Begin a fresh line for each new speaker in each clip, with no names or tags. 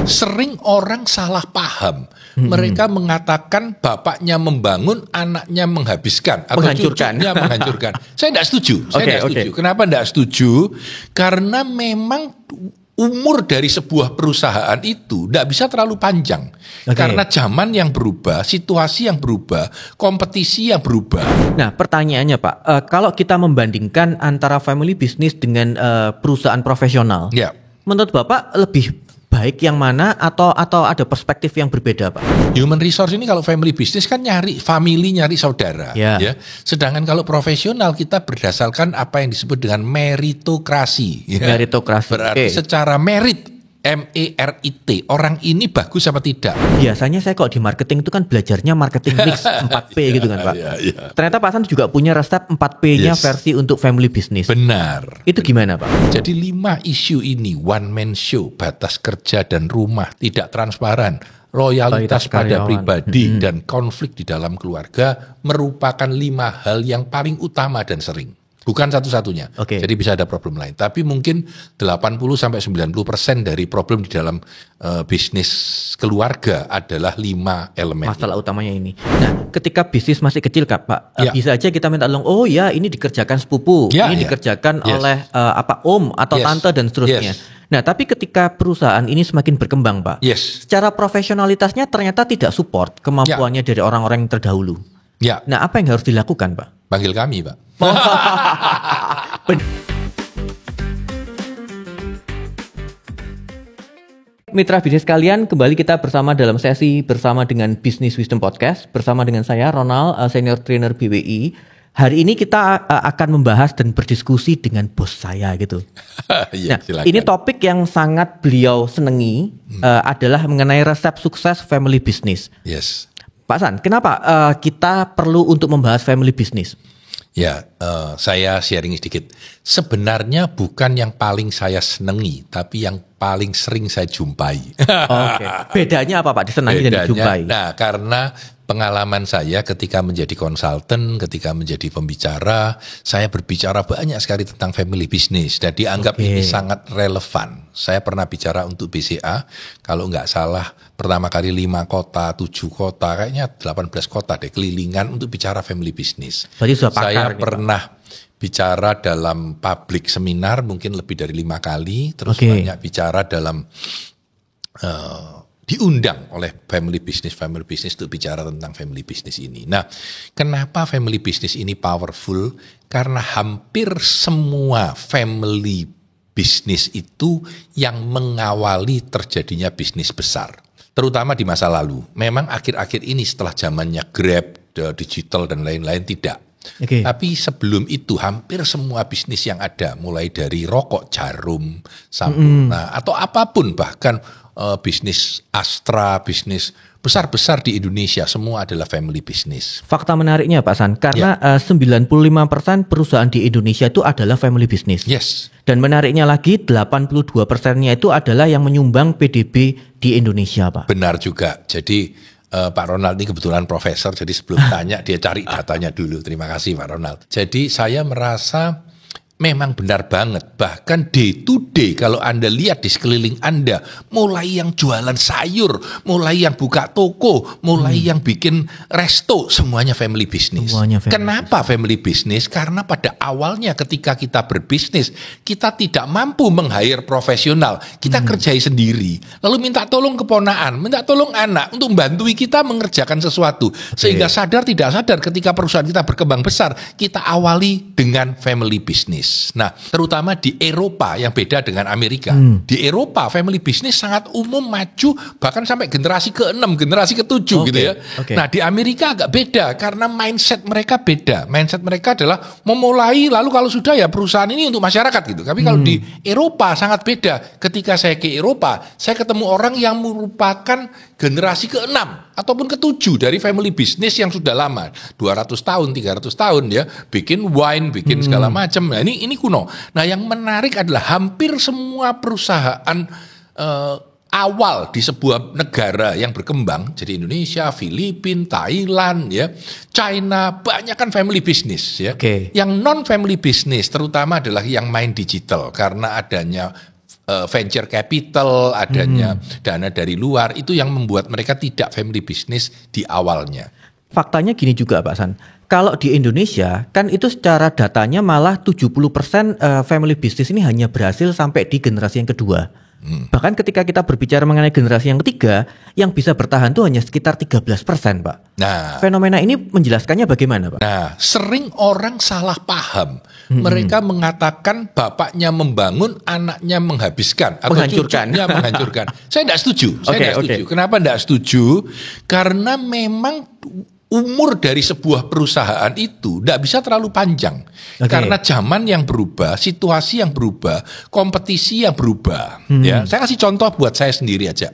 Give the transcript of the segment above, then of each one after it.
Sering orang salah paham. Mereka mengatakan bapaknya membangun, anaknya menghabiskan atau cucunya menghancurkan. Saya tidak setuju. Kenapa tidak setuju? Karena memang umur dari sebuah perusahaan itu tidak bisa terlalu panjang. Karena zaman yang berubah, situasi yang berubah, kompetisi yang berubah.
Nah, pertanyaannya Pak, kalau kita membandingkan antara family business dengan perusahaan profesional, menurut Bapak lebih baik yang mana atau ada perspektif yang berbeda, Pak?
Human resource ini kalau family business kan nyari family, nyari saudara, ya. Sedangkan kalau profesional kita berdasarkan apa yang disebut dengan meritokrasi. Ya.
Meritokrasi.
Berarti secara merit. MERIT, orang ini bagus apa tidak?
Biasanya saya kok di marketing itu kan belajarnya marketing mix 4P gitu kan Pak. Ternyata Pak Hasan juga punya resep 4P-nya versi untuk family business.
Benar.
Itu gimana Pak?
Jadi 5 isu ini, one man show, batas kerja dan rumah, tidak transparan, loyalitas pada pribadi, dan konflik di dalam keluarga merupakan 5 hal yang paling utama dan sering. Bukan satu-satunya. Jadi bisa ada problem lain. Tapi mungkin 80-90% dari problem di dalam bisnis keluarga adalah 5 elemen.
Masalah utamanya ini. Nah, ketika bisnis masih kecil Pak, bisa aja kita minta tolong. Oh ya, ini dikerjakan sepupu, ini dikerjakan oleh om atau tante dan seterusnya. Nah, tapi ketika perusahaan ini semakin berkembang Pak, secara profesionalitasnya ternyata tidak support kemampuannya dari orang-orang yang terdahulu. Nah, apa yang harus dilakukan Pak?
Panggil kami Pak.
Mitra bisnis kalian, kembali kita bersama dalam sesi bersama dengan Business Wisdom Podcast bersama dengan saya Ronald, Senior Trainer BWI. Hari ini kita akan membahas dan berdiskusi dengan bos saya gitu. Ini topik yang sangat beliau senangi adalah mengenai resep sukses family business. Pak San, kenapa kita perlu untuk membahas family business?
Saya sharing sedikit. Sebenarnya bukan yang paling saya senangi, tapi yang paling sering saya jumpai.
Bedanya apa Pak, disenangi dan dijumpai?
Nah, karena pengalaman saya ketika menjadi konsultan, ketika menjadi pembicara, saya berbicara banyak sekali tentang family business dan dianggap ini sangat relevan. Saya pernah bicara untuk BCA, kalau nggak salah pertama kali 5 kota, 7 kota, kayaknya 18 kota deh, kelilingan untuk bicara family business. Saya pernah bicara dalam public seminar mungkin lebih dari 5 kali, terus banyak bicara dalam diundang oleh family business untuk bicara tentang family business ini. Nah, kenapa family business ini powerful? Karena hampir semua family business itu yang mengawali terjadinya bisnis besar. Terutama di masa lalu. Memang akhir-akhir ini setelah zamannya Grab, digital dan lain-lain tidak. Tapi sebelum itu hampir semua bisnis yang ada, mulai dari rokok jarum, Sampurna, atau apapun bahkan bisnis Astra, bisnis besar-besar di Indonesia, semua adalah family business.
Fakta menariknya Pak San, karena 95% perusahaan di Indonesia itu adalah family business. Dan menariknya lagi 82%-nya itu adalah yang menyumbang PDB di Indonesia Pak.
Benar juga, jadi Pak Ronald ini kebetulan profesor, jadi sebelum tanya dia cari datanya dulu. Terima kasih Pak Ronald. Jadi saya merasa memang benar banget, bahkan day to day kalau Anda lihat di sekeliling Anda, mulai yang jualan sayur, mulai yang buka toko, mulai yang bikin resto, semuanya family business. Kenapa family business? Karena pada awalnya ketika kita berbisnis, kita tidak mampu meng-hire profesional, kita kerjai sendiri, lalu minta tolong keponaan, minta tolong anak untuk membantu kita mengerjakan sesuatu, sehingga sadar tidak sadar ketika perusahaan kita berkembang besar, kita awali dengan family business. Nah, terutama di Eropa yang beda dengan Amerika. Di Eropa family business sangat umum, maju, bahkan sampai generasi ke-6, generasi ke-7 gitu ya. Nah, di Amerika agak beda karena mindset mereka beda. Mindset mereka adalah memulai, lalu kalau sudah ya perusahaan ini untuk masyarakat gitu. Tapi kalau di Eropa sangat beda. Ketika saya ke Eropa, saya ketemu orang yang merupakan generasi ke-6 ataupun ke-7 dari family business yang sudah lama, 200 tahun, 300 tahun ya, bikin wine, bikin segala macam. Nah, ini kuno. Nah, yang menarik adalah hampir semua perusahaan awal di sebuah negara yang berkembang, jadi Indonesia, Filipina, Thailand, ya, China, banyak kan family business, ya. Yang non family business terutama adalah yang main digital karena adanya venture capital, adanya dana dari luar, itu yang membuat mereka tidak family business di awalnya.
Faktanya gini juga Pak San, kalau di Indonesia kan itu secara datanya malah 70% family business ini hanya berhasil sampai di generasi yang kedua. Bahkan ketika kita berbicara mengenai generasi yang ketiga, yang bisa bertahan itu hanya sekitar 13%, Pak.
Nah,
fenomena ini menjelaskannya bagaimana, Pak?
Nah, sering orang salah paham. Mereka mengatakan bapaknya membangun, anaknya menghabiskan atau
Menghancurkan.
cucunya menghancurkan. Saya tidak setuju.
Oke.
Kenapa tidak setuju? Karena memang umur dari sebuah perusahaan itu tidak bisa terlalu panjang. Karena zaman yang berubah, situasi yang berubah, kompetisi yang berubah. Ya, saya kasih contoh buat saya sendiri aja.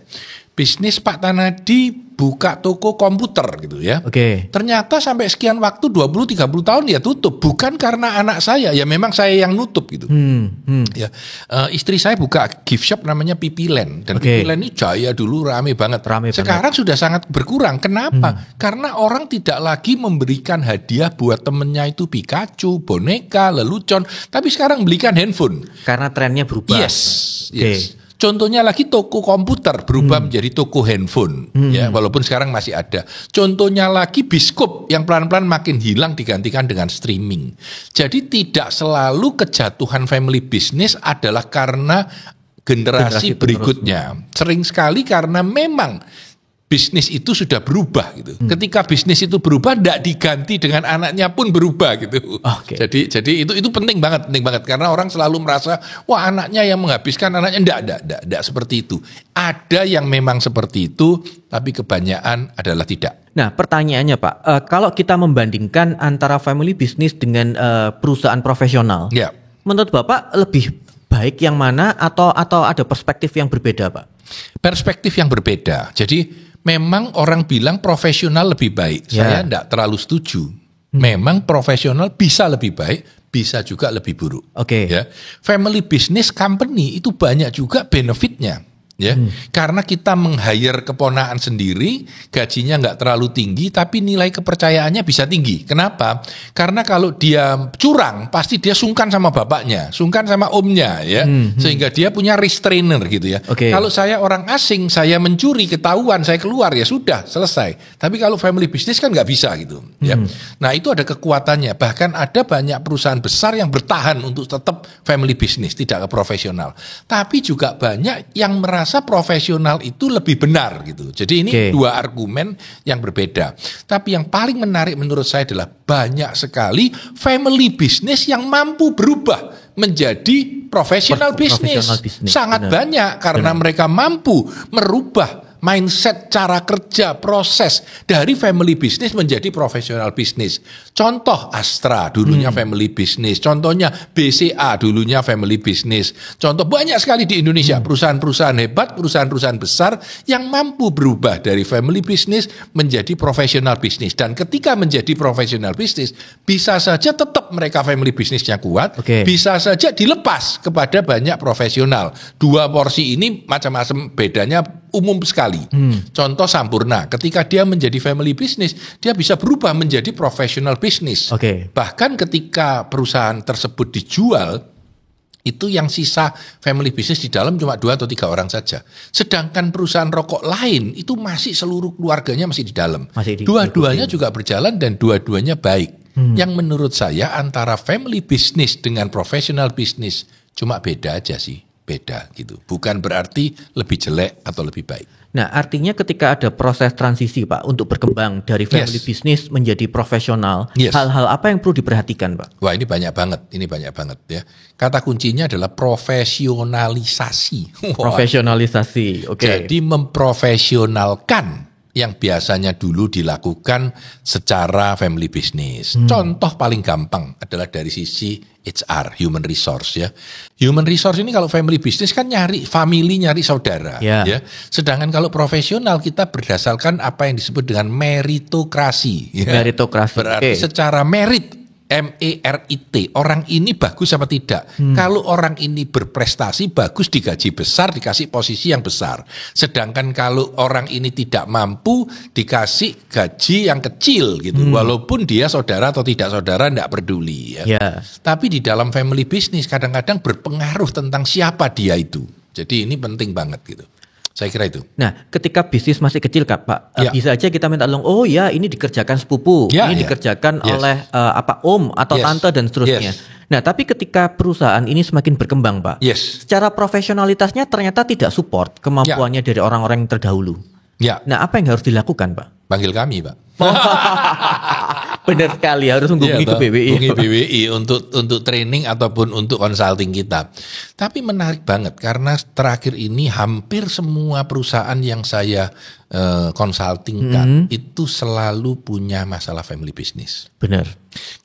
Bisnis Pak Tanadi buka toko komputer gitu ya. Ternyata sampai sekian waktu 20-30 tahun ya tutup. Bukan karena anak saya, ya memang saya yang nutup gitu. Ya, istri saya buka gift shop namanya Pipiland. Dan Pipiland ini jaya dulu rame banget. Sekarang sudah sangat berkurang. Kenapa? Karena orang tidak lagi memberikan hadiah buat temennya itu Pikachu, boneka, lelucon. Tapi sekarang belikan handphone.
Karena trennya berubah.
Yes. Contohnya lagi toko komputer berubah menjadi toko handphone, ya walaupun sekarang masih ada. Contohnya lagi biskup yang pelan-pelan makin hilang digantikan dengan streaming. Jadi tidak selalu kejatuhan family business adalah karena generasi berikutnya. Sering sekali karena memang bisnis itu sudah berubah gitu. Ketika bisnis itu berubah, tidak diganti dengan anaknya pun berubah gitu. Jadi itu penting banget karena orang selalu merasa wah anaknya yang menghabiskan, anaknya enggak seperti itu. Ada yang memang seperti itu, tapi kebanyakan adalah tidak.
Nah, pertanyaannya Pak, kalau kita membandingkan antara family business dengan perusahaan profesional, menurut Bapak lebih baik yang mana atau ada perspektif yang berbeda, Pak?
Perspektif yang berbeda. Jadi memang orang bilang profesional lebih baik. Saya tidak terlalu setuju. Memang profesional bisa lebih baik, bisa juga lebih buruk. Ya. Family business company itu banyak juga benefitnya. Ya, karena kita meng-hire keponakan sendiri, gajinya nggak terlalu tinggi, tapi nilai kepercayaannya bisa tinggi. Kenapa? Karena kalau dia curang, pasti dia sungkan sama bapaknya, sungkan sama omnya, ya, sehingga dia punya restrainer gitu ya. Kalau saya orang asing, saya mencuri, ketahuan, saya keluar ya sudah selesai. Tapi kalau family business kan nggak bisa gitu. Ya. Nah itu ada kekuatannya. Bahkan ada banyak perusahaan besar yang bertahan untuk tetap family business, tidak ke profesional. Tapi juga banyak yang merasa profesional itu lebih benar gitu. Jadi ini dua argumen yang berbeda. Tapi yang paling menarik menurut saya adalah banyak sekali family business yang mampu berubah menjadi profesional business. Sangat banyak karena mereka mampu merubah mindset, cara kerja, proses dari family business menjadi profesional business. Contoh Astra dulunya family business, contohnya BCA dulunya family business. Contoh banyak sekali di Indonesia perusahaan-perusahaan hebat, perusahaan-perusahaan besar yang mampu berubah dari family business menjadi profesional business. Dan ketika menjadi profesional business, bisa saja tetap mereka family businessnya kuat, bisa saja dilepas kepada banyak profesional. Dua porsi ini macam-macam bedanya umum sekali. Contoh Sampurna, ketika dia menjadi family business, dia bisa berubah menjadi professional business. Bahkan ketika perusahaan tersebut dijual, itu yang sisa family business di dalam cuma 2 atau 3 orang saja. Sedangkan perusahaan rokok lain itu masih seluruh keluarganya masih di dalam. Dua-duanya juga berjalan dan dua-duanya baik. Yang menurut saya antara family business dengan professional business cuma beda aja sih. Beda gitu. Bukan berarti lebih jelek atau lebih baik.
Nah, artinya ketika ada proses transisi Pak untuk berkembang dari family business menjadi profesional, hal-hal apa yang perlu diperhatikan Pak?
Wah, ini banyak banget ya. Kata kuncinya adalah profesionalisasi.
Profesionalisasi,
Jadi memprofesionalkan yang biasanya dulu dilakukan secara family business. Contoh paling gampang adalah dari sisi HR, human resource ya. Human resource ini kalau family business kan nyari family, nyari saudara ya. Sedangkan kalau profesional kita berdasarkan apa yang disebut dengan meritokrasi ya.
Meritokrasi.
Berarti secara merit, MERIT, orang ini bagus apa tidak. Kalau orang ini berprestasi bagus, digaji besar, dikasih posisi yang besar. Sedangkan kalau orang ini tidak mampu, dikasih gaji yang kecil gitu. Walaupun dia saudara atau tidak saudara tidak peduli ya. Tapi di dalam family business kadang-kadang berpengaruh tentang siapa dia itu. Jadi ini penting banget gitu. Saya kira itu.
Nah, ketika bisnis masih kecil Kak, Pak,
Ya.
bisa aja kita minta tolong. Oh ya, ini dikerjakan sepupu,
Ya,
ini
ya.
dikerjakan
Yes.
oleh om atau
Yes.
tante dan seterusnya.
Yes.
Nah, tapi ketika perusahaan ini semakin berkembang, Pak,
Yes.
secara profesionalitasnya ternyata tidak support kemampuannya dari orang-orang yang terdahulu.
Ya,
Nah, apa yang harus dilakukan, Pak?
panggil kami, Pak.
Benar sekali, harus menghubungi ke BWI.
Hubungi BWI untuk training ataupun untuk consulting kita. Tapi menarik banget karena terakhir ini hampir semua perusahaan yang saya consultingkan itu selalu punya masalah family business.
Benar.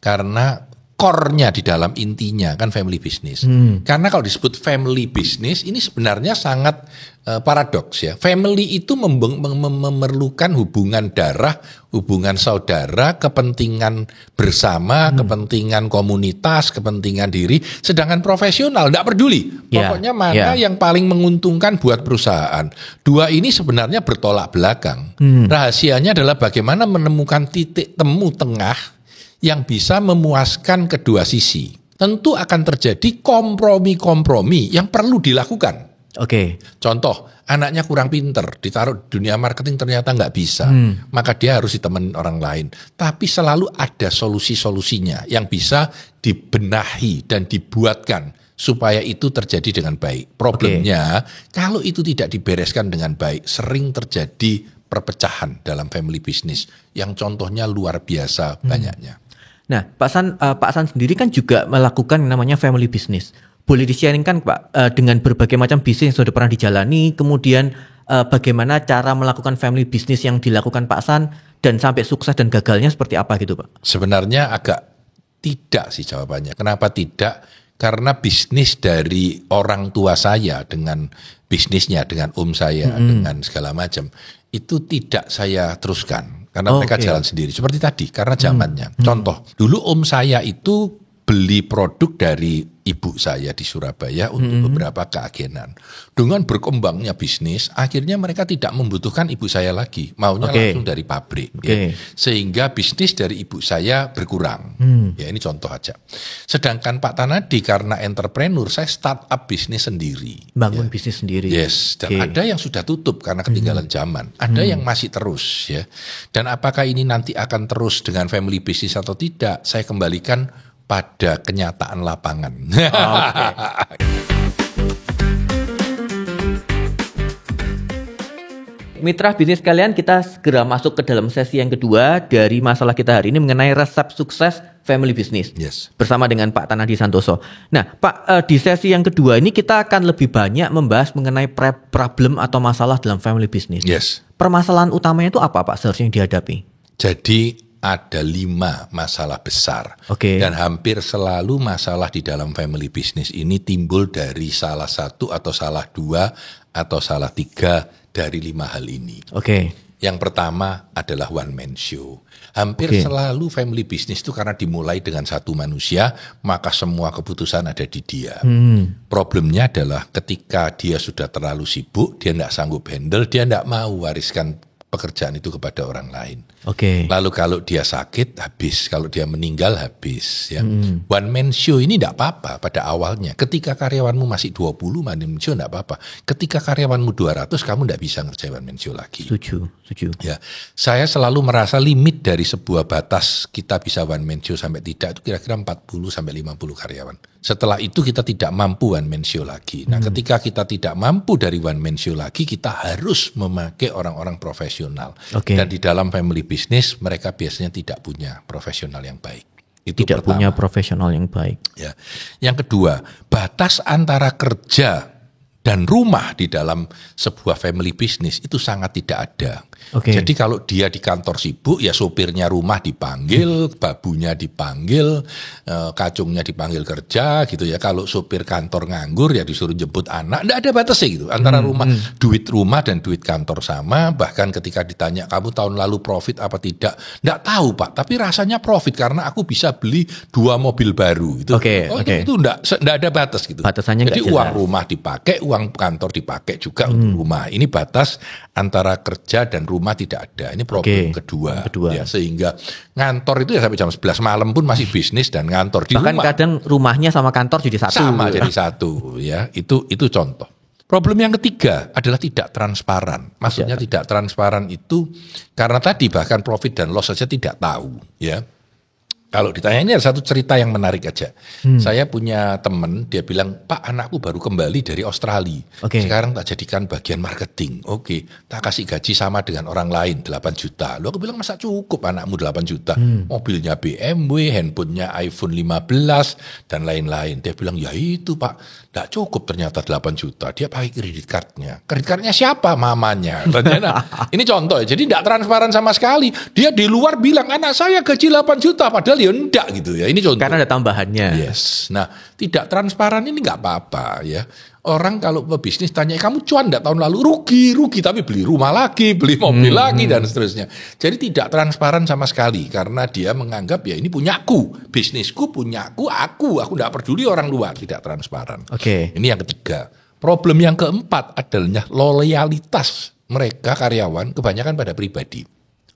Karena core-nya di dalam intinya kan family business. Karena kalau disebut family business ini sebenarnya sangat paradoks ya. Family itu memerlukan hubungan darah, hubungan saudara, kepentingan bersama, kepentingan komunitas, kepentingan diri. Sedangkan profesional tidak peduli.
Ya,
Pokoknya mana yang paling menguntungkan buat perusahaan. Dua ini sebenarnya bertolak belakang. Rahasianya adalah bagaimana menemukan titik temu tengah yang bisa memuaskan kedua sisi. Tentu akan terjadi kompromi-kompromi yang perlu dilakukan.
Oke.
Contoh, anaknya kurang pinter, ditaruh di dunia marketing ternyata nggak bisa. Maka dia harus ditemenin orang lain. Tapi selalu ada solusi-solusinya yang bisa dibenahi dan dibuatkan supaya itu terjadi dengan baik. Problemnya, kalau itu tidak dibereskan dengan baik, sering terjadi perpecahan dalam family business yang contohnya luar biasa banyaknya.
Nah, Pak San sendiri kan juga melakukan yang namanya family business. Boleh di-sharingkan Pak dengan berbagai macam bisnis yang sudah pernah dijalani, kemudian bagaimana cara melakukan family business yang dilakukan Pak San dan sampai sukses dan gagalnya seperti apa gitu Pak?
Sebenarnya agak tidak sih jawabannya. Kenapa tidak? Karena bisnis dari orang tua saya dengan bisnisnya, dengan saya, dengan segala macam, itu tidak saya teruskan. Karena mereka jalan sendiri. Seperti tadi, karena zamannya. Contoh, dulu saya itu beli produk dari ibu saya di Surabaya untuk beberapa keagenan. Dengan berkembangnya bisnis, akhirnya mereka tidak membutuhkan ibu saya lagi. Maunya langsung dari pabrik. Ya. Sehingga bisnis dari ibu saya berkurang. Ya, ini contoh aja. Sedangkan Pak Tanadi karena entrepreneur, saya start up bisnis sendiri.
Bangun bisnis sendiri.
Yes, dan ada yang sudah tutup karena ketinggalan zaman. Ada yang masih terus ya. Dan apakah ini nanti akan terus dengan family business atau tidak, saya kembalikan pada kenyataan lapangan.
Mitra bisnis kalian, kita segera masuk ke dalam sesi yang kedua dari masalah kita hari ini mengenai resep sukses family business.
Yes.
Bersama dengan Pak Tanadi Santoso. Nah, Pak, di sesi yang kedua ini kita akan lebih banyak membahas mengenai problem atau masalah dalam family business.
Yes.
Permasalahan utamanya itu apa Pak seharusnya yang dihadapi?
Jadi ada 5 masalah besar. Dan hampir selalu masalah di dalam family business ini timbul dari salah satu atau salah 2 atau salah 3 dari 5 hal ini. Yang pertama adalah one man show. Hampir selalu family business itu karena dimulai dengan satu manusia, maka semua keputusan ada di dia. Problemnya adalah ketika dia sudah terlalu sibuk, dia tidak sanggup handle, dia tidak mau wariskan pekerjaan itu kepada orang lain. Lalu kalau dia sakit, habis. Kalau dia meninggal, habis. Ya. One man show ini tidak apa-apa pada awalnya. Ketika karyawanmu masih 20, one man show tidak apa-apa. Ketika karyawanmu 200, kamu tidak bisa ngerjain one man show lagi.
Setuju.
Ya, saya selalu merasa limit dari sebuah batas kita bisa one man show sampai tidak, itu kira-kira 40 sampai 50 karyawan. Setelah itu kita tidak mampu one man show lagi. Nah, ketika kita tidak mampu dari one man show lagi, kita harus memakai orang-orang profesional. Dan di dalam family business mereka biasanya tidak punya profesional yang baik. Itu
tidak
pertama.
Punya profesional yang baik.
Ya. Yang kedua, batas antara kerja dan rumah di dalam sebuah family business itu sangat tidak ada. Jadi kalau dia di kantor sibuk, ya sopirnya rumah dipanggil, babunya dipanggil, kacungnya dipanggil kerja gitu ya. Kalau sopir kantor nganggur ya disuruh jemput anak. Nggak ada batasnya gitu. Antara duit rumah dan duit kantor sama. Bahkan ketika ditanya kamu tahun lalu profit apa tidak, nggak tahu Pak. Tapi rasanya profit karena aku bisa beli 2 mobil baru. Itu nggak ada batas gitu.
Batasannya
jadi uang rumah dipakai, uang kantor dipakai juga untuk rumah. Ini batas antara kerja dan rumah tidak ada. Ini problem kedua. Ya, sehingga ngantor itu ya sampai jam 11 malam pun masih bisnis dan ngantor di
bahkan
rumah.
Kadang rumahnya sama kantor jadi satu.
Sama jadi satu ya. Itu contoh. Problem yang ketiga adalah tidak transparan. Maksudnya tidak transparan itu karena tadi bahkan profit dan loss saja tidak tahu, ya. Kalau ditanya, ini ada satu cerita yang menarik aja. Saya punya teman, dia bilang, Pak, anakku baru kembali dari Australia. Sekarang tak jadikan bagian marketing. Tak kasih gaji sama dengan orang lain, 8 juta. Lalu aku bilang, masa cukup anakmu 8 juta? Mobilnya BMW, handphonenya iPhone 15, dan lain-lain. Dia bilang, ya itu Pak, tidak cukup ternyata 8 juta. Dia pakai kredit cardnya. Kredit cardnya siapa? Mamanya. Nah, ini contoh ya, jadi tidak transparan sama sekali. Dia di luar bilang, anak saya gaji 8 juta, padahal ya enggak gitu ya. Ini contoh.
Karena ada tambahannya.
Yes. Nah, tidak transparan ini enggak apa-apa ya. Orang kalau pebisnis tanya, kamu cuan enggak tahun lalu? Rugi, tapi beli rumah lagi, beli mobil lagi dan seterusnya. Jadi tidak transparan sama sekali karena dia menganggap ya ini punyaku, bisnisku punyaku, aku enggak peduli orang luar, tidak transparan. Ini yang ketiga. Problem yang keempat adalah loyalitas mereka karyawan kebanyakan pada pribadi.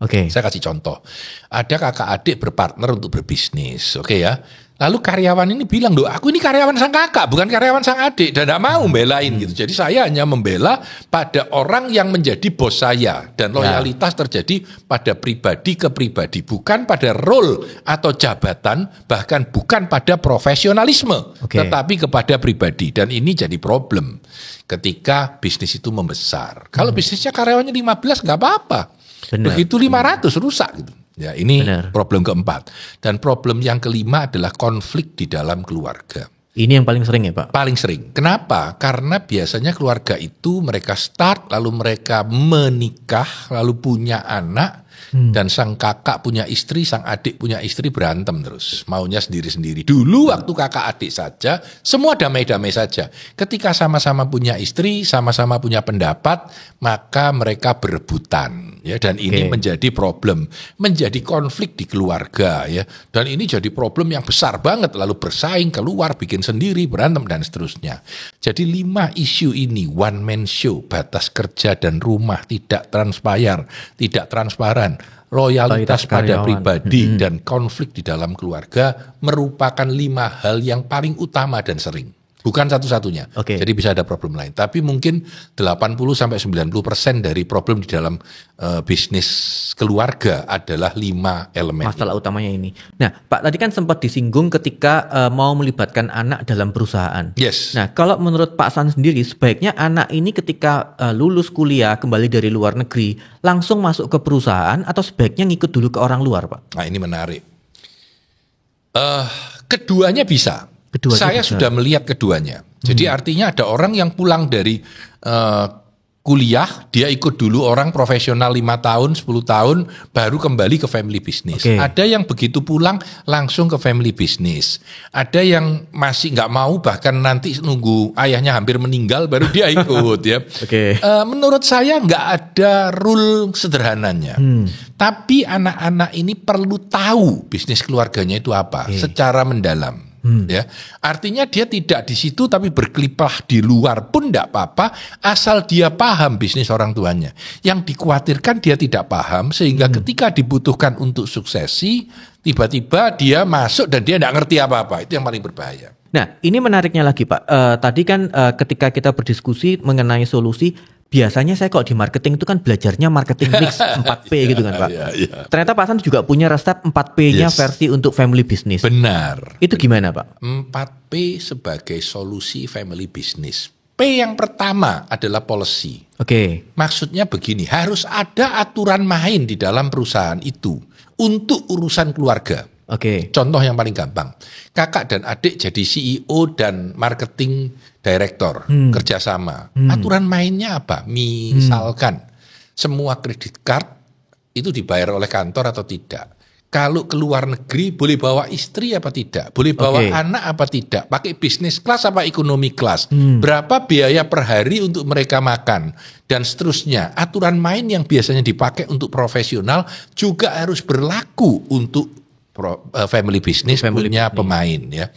Saya kasih contoh. Ada kakak adik berpartner untuk berbisnis, ya. Lalu karyawan ini bilang, aku ini karyawan sang kakak, bukan karyawan sang adik, dan tidak mau membelain gitu. Jadi saya hanya membela pada orang yang menjadi bos saya, dan loyalitas terjadi pada pribadi ke pribadi, bukan pada role atau jabatan, bahkan bukan pada profesionalisme, tetapi kepada pribadi. Dan ini jadi problem ketika bisnis itu membesar. Kalau bisnisnya karyawannya 15 nggak apa-apa. Begitu 500 rusak gitu. Ya, ini problem keempat. Dan problem yang kelima adalah konflik di dalam keluarga.
Ini yang paling sering ya Pak? Paling
sering. Kenapa? Karena biasanya keluarga itu mereka start, lalu mereka menikah, lalu punya anak, dan sang kakak punya istri, sang adik punya istri, berantem terus. Maunya sendiri-sendiri. Dulu waktu kakak adik saja, semua damai-damai saja. Ketika sama-sama punya istri, sama-sama punya pendapat, maka mereka berebutan. Ya, dan ini menjadi problem, menjadi konflik di keluarga. Ya, dan ini jadi problem yang besar banget. Lalu bersaing, keluar, bikin sendiri, berantem, dan seterusnya. Jadi 5 isu ini, one man show, batas kerja dan rumah, tidak transparan, loyalitas pada pribadi dan konflik di dalam keluarga merupakan 5 hal yang paling utama dan sering. Bukan satu-satunya. Jadi bisa ada problem lain. Tapi mungkin 80-90% dari problem di dalam bisnis keluarga adalah 5 elemen.
Masalah utamanya ini. Nah, Pak tadi kan sempat disinggung ketika mau melibatkan anak dalam perusahaan.
Yes.
Nah, kalau menurut Pak San sendiri, sebaiknya anak ini ketika lulus kuliah kembali dari luar negeri langsung masuk ke perusahaan atau sebaiknya ngikut dulu ke orang luar, Pak?
Nah, ini menarik. Keduanya bisa. Saya sudah melihat keduanya. Jadi artinya ada orang yang pulang dari kuliah, dia ikut dulu orang profesional 5 tahun, 10 tahun, baru kembali ke family business. Ada yang begitu pulang langsung ke family business. Ada yang masih nggak mau, bahkan nanti nunggu ayahnya hampir meninggal baru dia ikut ya. Menurut saya nggak ada rule sederhananya. Tapi anak-anak ini perlu tahu bisnis keluarganya itu apa secara mendalam. Ya, artinya dia tidak di situ tapi berkelipah di luar pun tidak apa-apa asal dia paham bisnis orang tuanya. Yang dikhawatirkan dia tidak paham sehingga ketika dibutuhkan untuk suksesi tiba-tiba dia masuk dan dia tidak ngerti apa-apa. Itu yang paling berbahaya.
Nah, ini menariknya lagi Pak. Tadi kan ketika kita berdiskusi mengenai solusi, biasanya saya kalau di marketing itu kan belajarnya marketing mix 4P gitu kan Pak. Ternyata Pak San juga punya resep 4P-nya versi untuk family business.
Benar.
Itu gimana Pak?
4P sebagai solusi family business. P yang pertama adalah policy. Maksudnya begini, harus ada aturan main di dalam perusahaan itu untuk urusan keluarga. Contoh yang paling gampang, kakak dan adik jadi CEO dan marketing director, kerjasama. Aturan mainnya apa? Misalkan semua kredit card itu dibayar oleh kantor atau tidak. Kalau keluar negeri boleh bawa istri apa tidak? Boleh bawa anak apa tidak? Pakai bisnis kelas apa ekonomi kelas? Berapa biaya per hari untuk mereka makan? Dan seterusnya. Aturan main yang biasanya dipakai untuk profesional juga harus berlaku untuk family business punya pemain ya.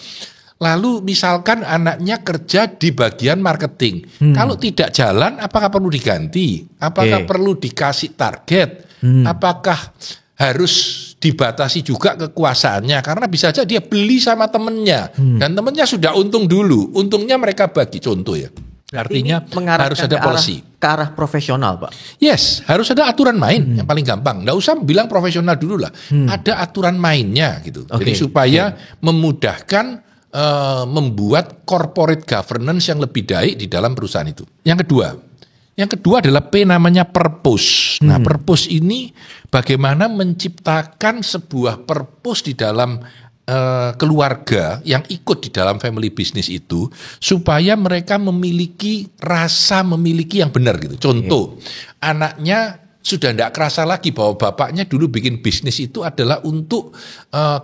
Lalu misalkan anaknya kerja di bagian marketing. Kalau tidak jalan apakah perlu diganti? Apakah perlu dikasih target? Apakah harus dibatasi juga kekuasaannya? Karena bisa saja dia beli sama temennya dan temennya sudah untung dulu. Untungnya mereka bagi, contoh ya. Artinya harus ada policy.
Ke arah profesional, Pak.
Yes, harus ada aturan main yang paling gampang. Nggak usah bilang profesional dulu lah. Ada aturan mainnya gitu. Jadi supaya memudahkan membuat corporate governance yang lebih baik di dalam perusahaan itu. Yang kedua adalah P, namanya purpose. Nah, purpose ini bagaimana menciptakan sebuah purpose di dalam keluarga yang ikut di dalam family business itu supaya mereka memiliki yang benar gitu. Contoh, anaknya sudah tidak kerasa lagi bahwa bapaknya dulu bikin bisnis itu adalah untuk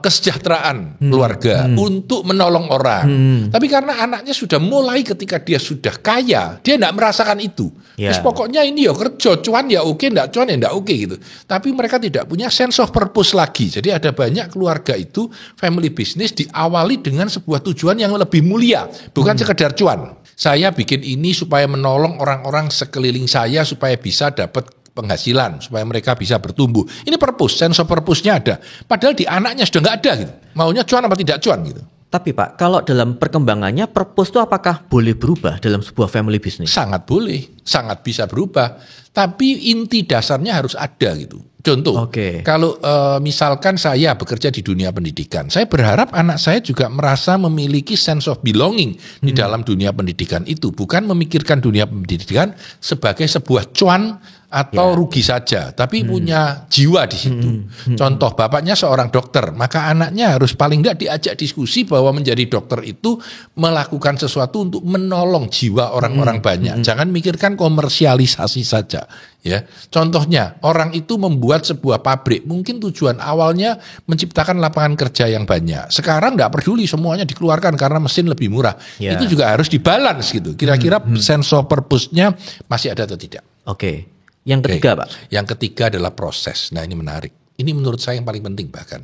kesejahteraan keluarga, untuk menolong orang. Tapi karena anaknya sudah mulai ketika dia sudah kaya, dia tidak merasakan itu. Terus pokoknya ini ya kerja, cuan ya oke, tidak cuan ya tidak oke gitu. Tapi mereka tidak punya sense of purpose lagi. Jadi ada banyak keluarga itu family business diawali dengan sebuah tujuan yang lebih mulia, bukan sekedar cuan. Saya bikin ini supaya menolong orang-orang sekeliling saya supaya bisa dapat penghasilan, supaya mereka bisa bertumbuh. Ini purpose, sense of purpose-nya ada. Padahal di anaknya sudah nggak ada gitu. Maunya cuan apa tidak cuan gitu.
Tapi Pak, kalau dalam perkembangannya purpose itu apakah boleh berubah dalam sebuah family business?
Sangat boleh, sangat bisa berubah. Tapi inti dasarnya harus ada gitu. Contoh, kalau misalkan saya bekerja di dunia pendidikan, saya berharap anak saya juga merasa memiliki sense of belonging di dalam dunia pendidikan itu. Bukan memikirkan dunia pendidikan sebagai sebuah cuan atau rugi saja, tapi punya jiwa di situ. Contoh, bapaknya seorang dokter, maka anaknya harus paling tidak diajak diskusi bahwa menjadi dokter itu melakukan sesuatu untuk menolong jiwa orang-orang banyak. Jangan mikirkan komersialisasi saja. Ya, contohnya orang itu membuat sebuah pabrik, mungkin tujuan awalnya menciptakan lapangan kerja yang banyak. Sekarang nggak peduli, semuanya dikeluarkan karena mesin lebih murah. Itu juga harus dibalance gitu. Kira-kira sense of purpose-nya masih ada atau tidak?
Yang ketiga, Pak.
Yang ketiga adalah proses. Nah, ini menarik. Ini menurut saya yang paling penting bahkan.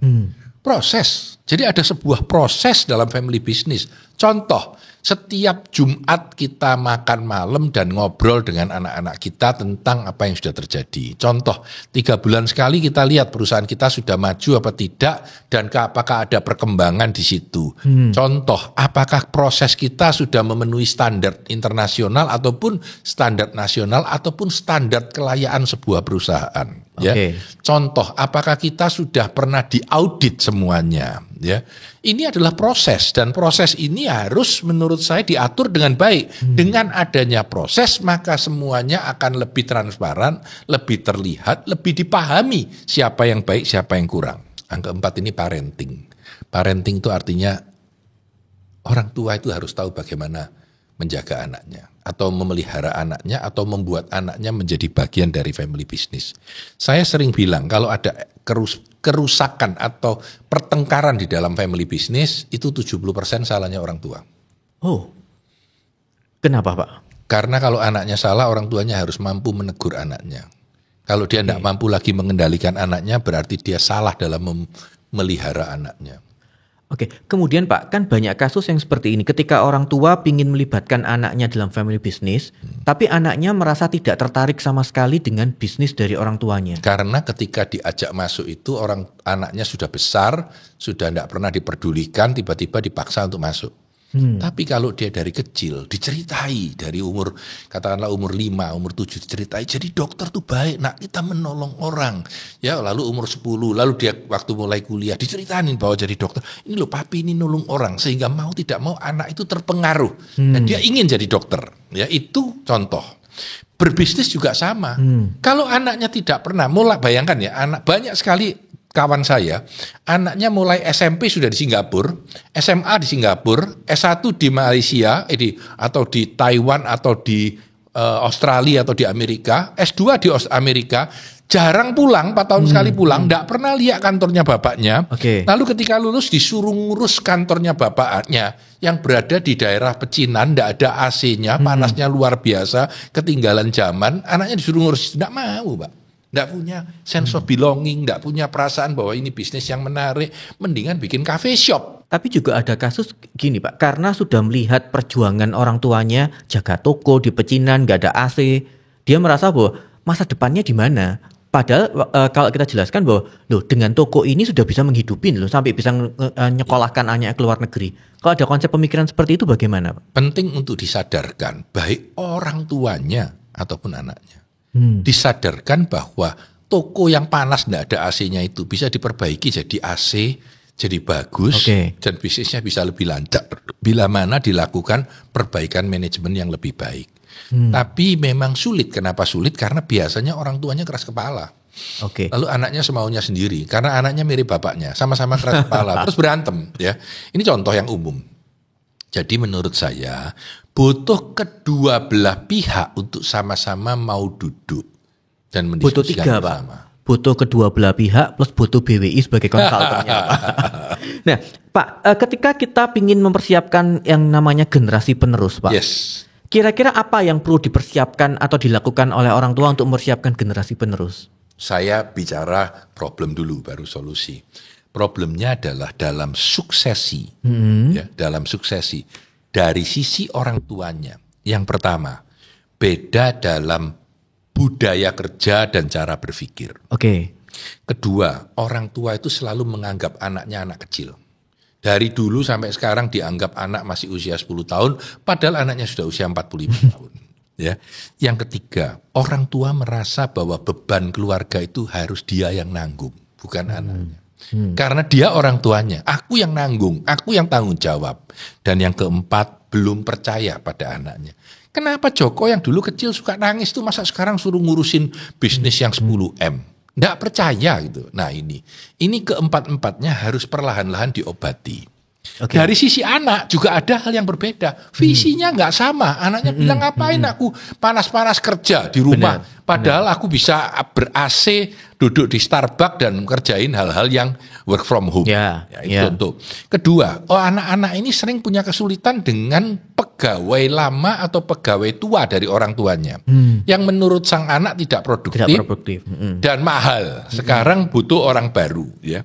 Proses. Jadi ada sebuah proses dalam family business. Contoh, setiap Jumat kita makan malam dan ngobrol dengan anak-anak kita tentang apa yang sudah terjadi. Contoh, 3 bulan sekali kita lihat perusahaan kita sudah maju apa tidak dan apakah ada perkembangan di situ. Contoh, apakah proses kita sudah memenuhi standar internasional ataupun standar nasional ataupun standar kelayaan sebuah perusahaan. Ya. Contoh, apakah kita sudah pernah diaudit semuanya? Ya, ini adalah proses dan proses ini harus menurut saya diatur dengan baik. Dengan adanya proses maka semuanya akan lebih transparan, lebih terlihat, lebih dipahami siapa yang baik, siapa yang kurang. Yang keempat ini parenting. Parenting itu artinya orang tua itu harus tahu bagaimana menjaga anaknya atau memelihara anaknya atau membuat anaknya menjadi bagian dari family business. Saya sering bilang kalau ada kerusakan atau pertengkaran di dalam family business itu 70% salahnya orang tua.
Oh, kenapa Pak?
Karena kalau anaknya salah, orang tuanya harus mampu menegur anaknya. Kalau dia tidak mampu lagi mengendalikan anaknya, berarti dia salah dalam memelihara anaknya.
Kemudian Pak, kan banyak kasus yang seperti ini. Ketika orang tua ingin melibatkan anaknya dalam family business, tapi anaknya merasa tidak tertarik sama sekali dengan bisnis dari orang tuanya.
Karena ketika diajak masuk itu, anaknya sudah besar, sudah tidak pernah diperdulikan, tiba-tiba dipaksa untuk masuk. Tapi kalau dia dari kecil diceritai dari umur katakanlah umur 5, umur 7 diceritai jadi dokter tuh baik, nak kita menolong orang. Ya, lalu umur 10, lalu dia waktu mulai kuliah diceritain bahwa jadi dokter. Ini loh papi ini nolong orang sehingga mau tidak mau anak itu terpengaruh dan dia ingin jadi dokter. Ya, itu contoh. Berbisnis juga sama. Kalau anaknya tidak pernah mulai, bayangkan ya, anak banyak sekali kawan saya, anaknya mulai SMP sudah di Singapura, SMA di Singapura, S1 di Malaysia, atau di Taiwan, atau di Australia, atau di Amerika, S2 di Amerika, jarang pulang, 4 tahun sekali pulang, tidak pernah lihat kantornya bapaknya. Lalu ketika lulus disuruh ngurus kantornya bapaknya, yang berada di daerah pecinan, tidak ada AC-nya, panasnya luar biasa, ketinggalan zaman, anaknya disuruh ngurus, tidak mau Pak. Tidak punya sense of belonging, tidak punya perasaan bahwa ini bisnis yang menarik, mendingan bikin cafe shop.
Tapi juga ada kasus gini Pak, karena sudah melihat perjuangan orang tuanya jaga toko di pecinan, nggak ada AC, dia merasa bahwa masa depannya di mana? Padahal kalau kita jelaskan bahwa loh dengan toko ini sudah bisa menghidupin loh sampai bisa nyekolahkan anaknya ke luar negeri. Kalau ada konsep pemikiran seperti itu bagaimana, Pak?
Penting untuk disadarkan baik orang tuanya ataupun anaknya. Disadarkan bahwa toko yang panas tidak ada AC-nya itu bisa diperbaiki jadi AC, jadi bagus, dan bisnisnya bisa lebih lancar bila mana dilakukan perbaikan manajemen yang lebih baik. Tapi memang sulit. Kenapa sulit? Karena biasanya orang tuanya keras kepala. Lalu anaknya semaunya sendiri. Karena anaknya mirip bapaknya, sama-sama keras kepala, terus berantem. Ya, ini contoh yang umum. Jadi menurut saya butuh kedua belah pihak untuk sama-sama mau duduk dan mendiskusikan bersama.
Pak. Butuh kedua belah pihak plus butuh BWI sebagai konsultannya. Nah, Pak, ketika kita ingin mempersiapkan yang namanya generasi penerus, Pak. Kira-kira apa yang perlu dipersiapkan atau dilakukan oleh orang tua untuk mempersiapkan generasi penerus?
Saya bicara problem dulu baru solusi. Problemnya adalah dalam suksesi. Ya, dalam suksesi. Dari sisi orang tuanya. Yang pertama, beda dalam budaya kerja dan cara berpikir. Kedua, orang tua itu selalu menganggap anaknya anak kecil. Dari dulu sampai sekarang dianggap anak masih usia 10 tahun, padahal anaknya sudah usia 45 tahun. Ya. Yang ketiga, orang tua merasa bahwa beban keluarga itu harus dia yang nanggung, bukan anaknya. Karena dia orang tuanya, aku yang nanggung, aku yang tanggung jawab. Dan yang keempat, belum percaya pada anaknya. Kenapa Joko yang dulu kecil suka nangis tuh masa sekarang suruh ngurusin bisnis yang 10M? Nggak percaya gitu. Nah ini keempat-empatnya harus perlahan-lahan diobati. Dari sisi anak juga ada hal yang berbeda. Visinya nggak sama. Anaknya bilang ngapain aku panas-panas kerja di rumah. Padahal aku bisa ber-AC, duduk di Starbucks dan kerjain hal-hal yang work from home. Itu contoh. Kedua, anak-anak ini sering punya kesulitan dengan pegawai lama atau pegawai tua dari orang tuanya. Yang menurut sang anak tidak produktif. Dan mahal. Sekarang butuh orang baru. Ya.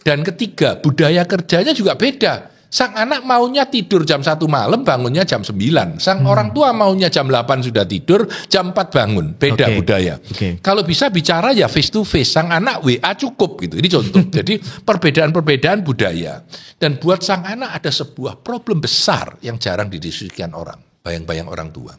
Dan ketiga, budaya kerjanya juga beda. Sang anak maunya tidur jam 1 malam, bangunnya jam 9. Sang orang tua maunya jam 8 sudah tidur, jam 4 bangun. Beda budaya. Kalau bisa bicara ya face to face. Sang anak WA cukup gitu. Ini contoh. Jadi perbedaan-perbedaan budaya. Dan buat sang anak ada sebuah problem besar yang jarang didiskusikan orang. Bayang-bayang orang tua.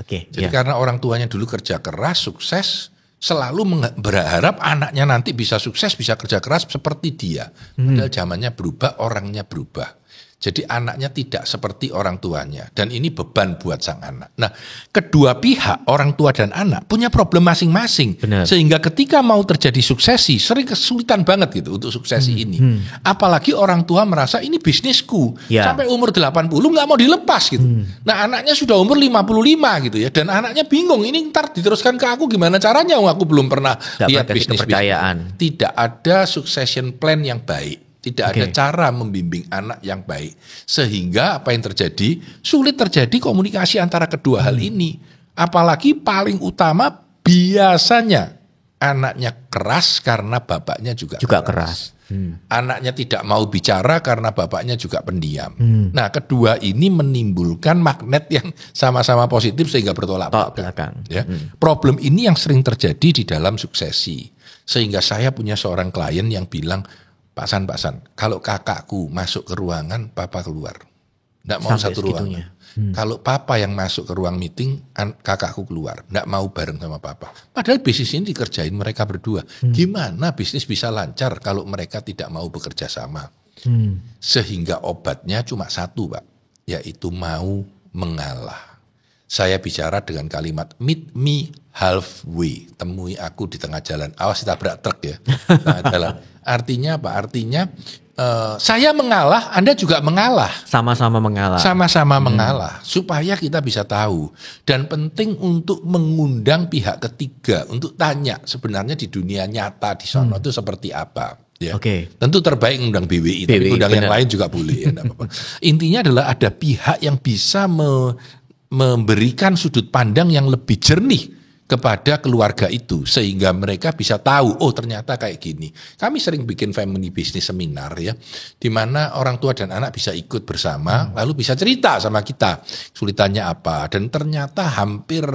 Jadi karena orang tuanya dulu kerja keras, sukses, selalu berharap anaknya nanti bisa sukses, bisa kerja keras seperti dia. Padahal zamannya berubah, orangnya berubah. Jadi anaknya tidak seperti orang tuanya. Dan ini beban buat sang anak. Nah, kedua pihak, orang tua dan anak, punya problem masing-masing. Sehingga ketika mau terjadi suksesi, sering kesulitan banget gitu untuk suksesi ini. Apalagi orang tua merasa ini bisnisku. Sampai umur 80 nggak mau dilepas gitu. Nah, anaknya sudah umur 55 gitu ya. Dan anaknya bingung, ini ntar diteruskan ke aku gimana caranya? Aku belum pernah lihat bisnis. Tidak ada succession plan yang baik. Tidak ada cara membimbing anak yang baik. Sehingga apa yang terjadi? Sulit terjadi komunikasi antara kedua hal ini. Apalagi paling utama biasanya anaknya keras karena bapaknya juga keras. Anaknya tidak mau bicara karena bapaknya juga pendiam. Nah, kedua ini menimbulkan magnet yang sama-sama positif sehingga bertolak belakang. Ya. Problem ini yang sering terjadi di dalam suksesi. Sehingga saya punya seorang klien yang bilang, Pak San, kalau kakakku masuk ke ruangan, papa keluar. Nggak mau satu ruangan. Kalau papa yang masuk ke ruang meeting, kakakku keluar. Nggak mau bareng sama papa. Padahal bisnis ini dikerjain mereka berdua. Gimana bisnis bisa lancar kalau mereka tidak mau bekerja sama? Sehingga obatnya cuma satu, Pak. Yaitu mau mengalah. Saya bicara dengan kalimat, meet me halfway. Temui aku di tengah jalan. Awas ditabrak truk ya. Tengah jalan. Artinya apa? Artinya saya mengalah, Anda juga mengalah.
Sama-sama mengalah.
Sama-sama mengalah. Supaya kita bisa tahu. Dan penting untuk mengundang pihak ketiga. Untuk tanya sebenarnya di dunia nyata di sana itu seperti apa. Ya. Tentu terbaik undang BWI. Tapi undang yang lain juga boleh. Ya, apa-apa. Intinya adalah ada pihak yang bisa memberikan sudut pandang yang lebih jernih kepada keluarga itu sehingga mereka bisa tahu ternyata kayak gini. Kami sering bikin family business seminar ya, di mana orang tua dan anak bisa ikut bersama lalu bisa cerita sama kita kesulitannya apa dan ternyata hampir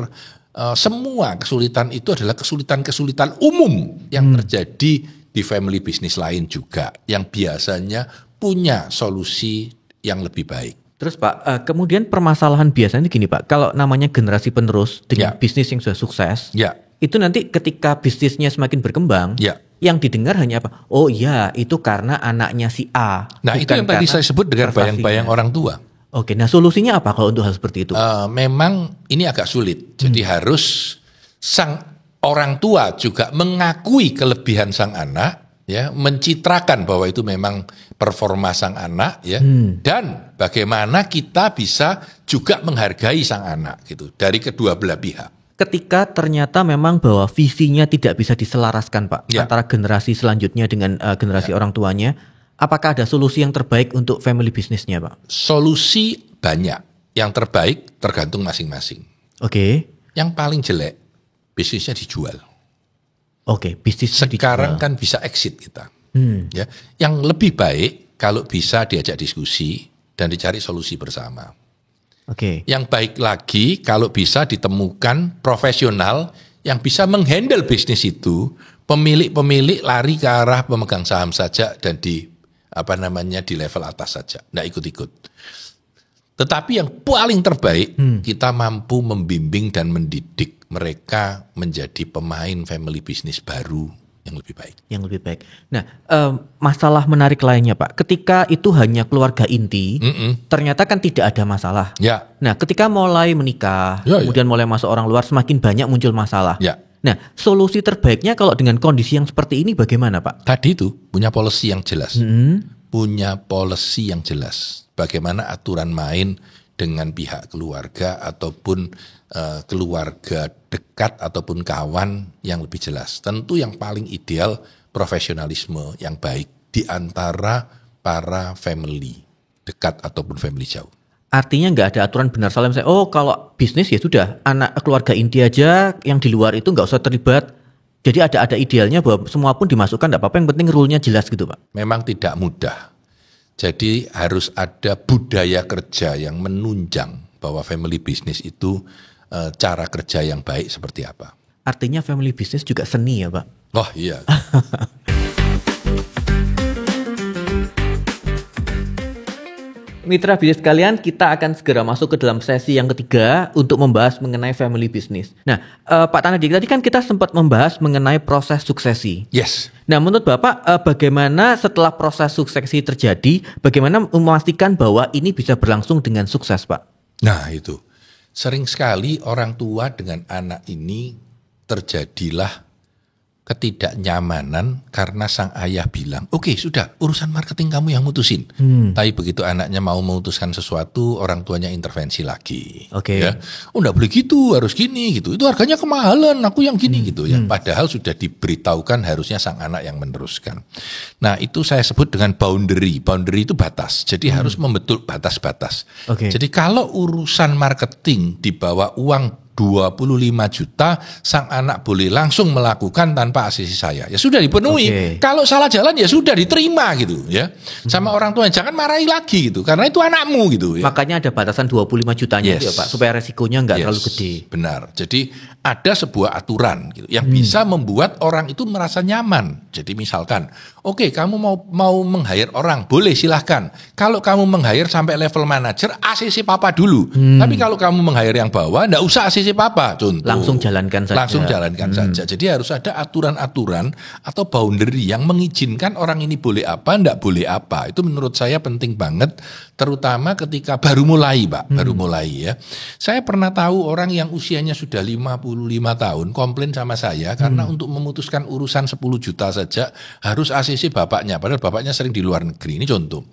semua kesulitan itu adalah kesulitan-kesulitan umum yang terjadi di family business lain juga, yang biasanya punya solusi yang lebih baik.
Terus Pak, kemudian permasalahan biasanya gini Pak, kalau namanya generasi penerus dengan bisnis yang sudah sukses, itu nanti ketika bisnisnya semakin berkembang, yang didengar hanya apa? Oh iya, itu karena anaknya si A.
Nah itu yang tadi saya sebut dengan bayang-bayang orang tua.
Oke, nah solusinya apa kalau untuk hal seperti itu?
Memang ini agak sulit, jadi harus sang orang tua juga mengakui kelebihan sang anak, ya, mencitrakan bahwa itu memang performa sang anak, ya, dan bagaimana kita bisa juga menghargai sang anak, gitu, dari kedua belah pihak.
Ketika ternyata memang bahwa visinya tidak bisa diselaraskan Pak, antara generasi selanjutnya dengan generasi orang tuanya, apakah ada solusi yang terbaik untuk family bisnisnya Pak?
Solusi banyak, yang terbaik tergantung masing-masing.
Oke.
Yang paling jelek, bisnisnya dijual.
Oke, bisnisnya
sekarang
dijual.
Kan bisa exit kita. Ya, yang lebih baik kalau bisa diajak diskusi dan dicari solusi bersama.
Oke.
Yang baik lagi kalau bisa ditemukan profesional yang bisa menghandle bisnis itu, pemilik-pemilik lari ke arah pemegang saham saja dan di level atas saja, nggak ikut-ikut. Tetapi yang paling terbaik, kita mampu membimbing dan mendidik mereka menjadi pemain family business baru yang lebih baik.
Yang lebih baik. Nah, masalah menarik lainnya Pak, ketika itu hanya keluarga inti, ternyata kan tidak ada masalah.
Ya.
Nah, ketika mulai menikah, kemudian mulai masuk orang luar, semakin banyak muncul masalah.
Ya.
Nah, solusi terbaiknya kalau dengan kondisi yang seperti ini bagaimana Pak?
Tadi itu punya policy yang jelas. Punya policy yang jelas. Bagaimana aturan main dengan pihak keluarga ataupun keluarga dekat ataupun kawan yang lebih jelas. Tentu yang paling ideal profesionalisme yang baik di antara para family dekat ataupun family jauh.
Artinya nggak ada aturan benar salah. Misalnya, oh kalau bisnis ya sudah anak keluarga inti aja, yang di luar itu nggak usah terlibat. Jadi ada idealnya bahwa semua pun dimasukkan, nggak apa-apa. Yang penting rule-nya jelas gitu Pak.
Memang tidak mudah. Jadi harus ada budaya kerja yang menunjang bahwa family business itu cara kerja yang baik seperti apa.
Artinya family business juga seni ya Pak?
Oh iya.
Mitra bisnis kalian, kita akan segera masuk ke dalam sesi yang ketiga untuk membahas mengenai family business. Nah, Pak Tanadi, tadi kan kita sempat membahas mengenai proses suksesi.
Yes.
Nah, menurut Bapak, bagaimana setelah proses suksesi terjadi, bagaimana memastikan bahwa ini bisa berlangsung dengan sukses, Pak?
Nah, itu. Sering sekali orang tua dengan anak ini terjadilah ketidaknyamanan karena sang ayah bilang, oke, sudah, urusan marketing kamu yang mutusin. Tapi begitu anaknya mau memutuskan sesuatu, orang tuanya intervensi lagi. Ya, oh enggak boleh gitu, harus gini gitu. Itu harganya kemahalan, aku yang gini gitu ya. Padahal sudah diberitahukan harusnya sang anak yang meneruskan. Nah, itu saya sebut dengan boundary. Boundary itu batas. Jadi harus membetul batas-batas. Jadi kalau urusan marketing di bawah uang 25 juta, sang anak boleh langsung melakukan tanpa asisi saya. Ya sudah dipenuhi. Kalau salah jalan ya sudah diterima gitu ya. Sama orang tua, jangan marahi lagi gitu. Karena itu anakmu gitu ya.
Makanya ada batasan 25 jutanya ya Pak, supaya resikonya nggak terlalu gede.
Benar. Jadi ada sebuah aturan gitu yang bisa membuat orang itu merasa nyaman. Jadi misalkan, oke, kamu mau meng-hire orang, boleh silahkan. Kalau kamu meng-hire sampai level manager, ACC papa dulu. Tapi kalau kamu meng-hire yang bawah, enggak usah ACC papa, contoh.
Langsung jalankan saja.
Langsung jalankan saja. Jadi harus ada aturan-aturan atau boundary yang mengizinkan orang ini boleh apa, enggak boleh apa. Itu menurut saya penting banget, terutama ketika baru mulai, Pak. Baru mulai ya. Saya pernah tahu orang yang usianya sudah 55 tahun komplain sama saya karena untuk memutuskan urusan 10 juta saja harus ACC bapaknya. Padahal bapaknya sering di luar negeri. Ini contoh.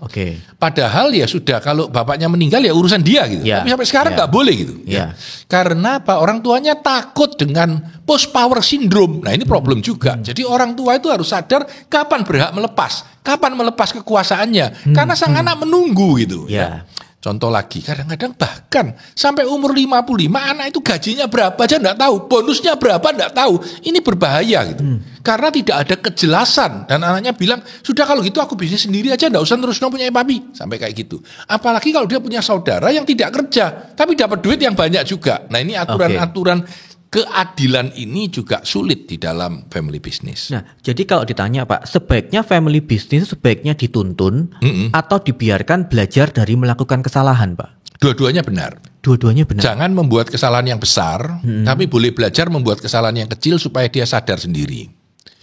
Padahal ya sudah, kalau bapaknya meninggal ya urusan dia gitu. Tapi sampai sekarang nggak boleh gitu. Ya. Karena apa? Orang tuanya takut dengan post power syndrome. Nah ini problem juga. Jadi orang tua itu harus sadar kapan berhak melepas, kapan melepas kekuasaannya. Karena sang anak menunggu gitu. Ya. Contoh lagi, kadang-kadang bahkan sampai umur 55 anak itu gajinya berapa aja enggak tahu, bonusnya berapa enggak tahu. Ini berbahaya gitu. Karena tidak ada kejelasan dan anaknya bilang, "Sudah kalau gitu aku bisnis sendiri aja, enggak usah terus punya papi." Sampai kayak gitu. Apalagi kalau dia punya saudara yang tidak kerja tapi dapat duit yang banyak juga. Nah, ini aturan-aturan keadilan ini juga sulit di dalam family business.
Nah, jadi kalau ditanya Pak, sebaiknya family business sebaiknya dituntun atau dibiarkan belajar dari melakukan kesalahan Pak?
Dua-duanya benar.
Dua-duanya benar.
Jangan membuat kesalahan yang besar, tapi boleh belajar membuat kesalahan yang kecil supaya dia sadar sendiri.